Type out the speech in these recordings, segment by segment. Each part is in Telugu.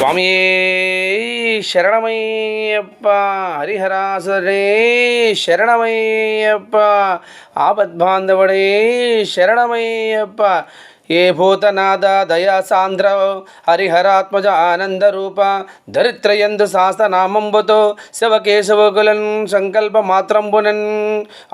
స్వామియే శరణమయ్యప్ప. హరిహరాసురే శరణమయ్యప్ప. ఆపద్బాంధవుడే శరణమయ్యప్ప. ఏ భూతనాథ దయా సాంద్ర హరిహరాత్మజ ఆనందరూప ధరిత్రయందు శాస్త్రనామంబుతో శివకేశవకులన్ సంకల్ప మాత్రంబునన్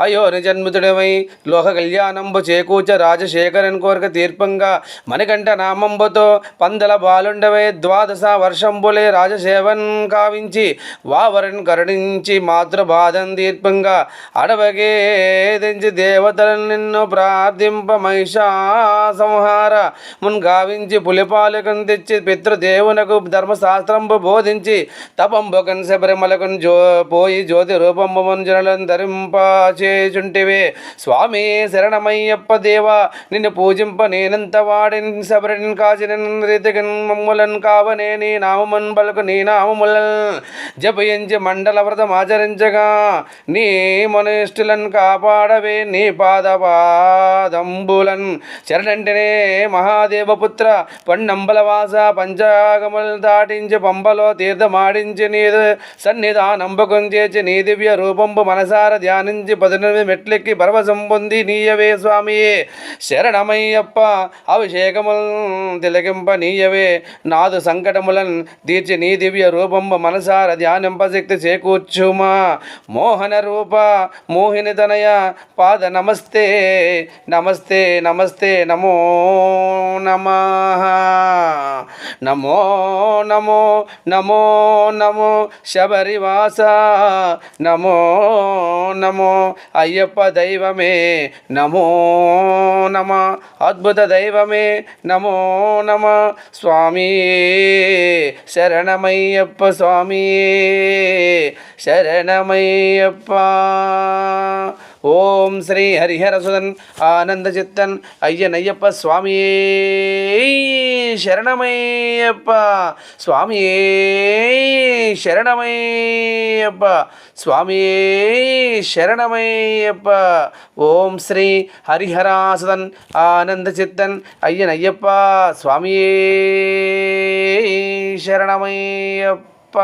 అయోని జన్మితుడమై లోక కళ్యాణంబు చేకూచ రాజశేఖరన్ కోరిక తీర్పంగా మణికంఠ నామంబుతో పందల బాలుండవై ద్వాదశ వర్షంబులే రాజసేవన్ కావించి వావరన్ కరుణించి మాతృబాధం తీర్పంగా అడవగే దించి దేవతలను నిన్ను ప్రార్థింప మహిషా సంహార మున్గావించి పులిపాలకును తెచ్చి పితృదేవునకు ధర్మశాస్త్రంబు బోధించి తపంబుకన్ శబరిమలకున్ పోయి జ్యోతి రూపంబు మంజులను ధరింపచేచుంటివే. స్వామి శరణమయ్యప్ప దేవా, నిన్ను పూజింప నేనంత వాడిని శబరిని కాచిన రీతికన్ మమ్ములన్ కావనే నీ నామమున్ పలుకు నీ నామములన్ జపయించి మండల వ్రతం ఆచరించగా నీ మనుష్ఠులను కాపాడవే నీ పాదంబులన్ శరణంటినే మహాదేవపుత్ర పన్నంబలవాస పంచాగములు దాటించి పంబలో తీర్థమాడించి నీ సన్నిధానంబకం చేసి నీ దివ్య రూపంబు మనసార ధ్యానించి 18 మెట్లెక్కి పరవశం పొంది నీయవే. స్వామియే శరణమయ్యప్ప. అభిషేకములు తిలకింప నీయవే. నాదు సంకటములను తీర్చి నీ దివ్య రూపంబు మనసార ధ్యానింపశక్తి చేకూర్చుమా. మోహన రూప మోహిని తనయ పాద నమస్తే నమస్తే నమస్తే నమో నమః. నమో నమో నమో నమో శబరివాస. నమో నమో అయ్యప్ప దైవమే. నమో నమ అద్భుత దైవమే. నమో నమ స్వామి శరణమయ్యప్ప. స్వామి శరణమయ్యప్ప. ఓం శ్రీ హరిహరసుదన్ ఆనందచిత్తన్ అయ్యనయ్యప్ప స్వామియే శరణమయ్యప్ప. స్వామియే శరణమయ్యప్ప. స్వామియే శరణమయ్యప్ప. ఓం శ్రీ హరిహరాసుదన్ ఆనందచిత్తన్ అయ్యనయ్యప్ప స్వామియే శరణమయ్యప్ప.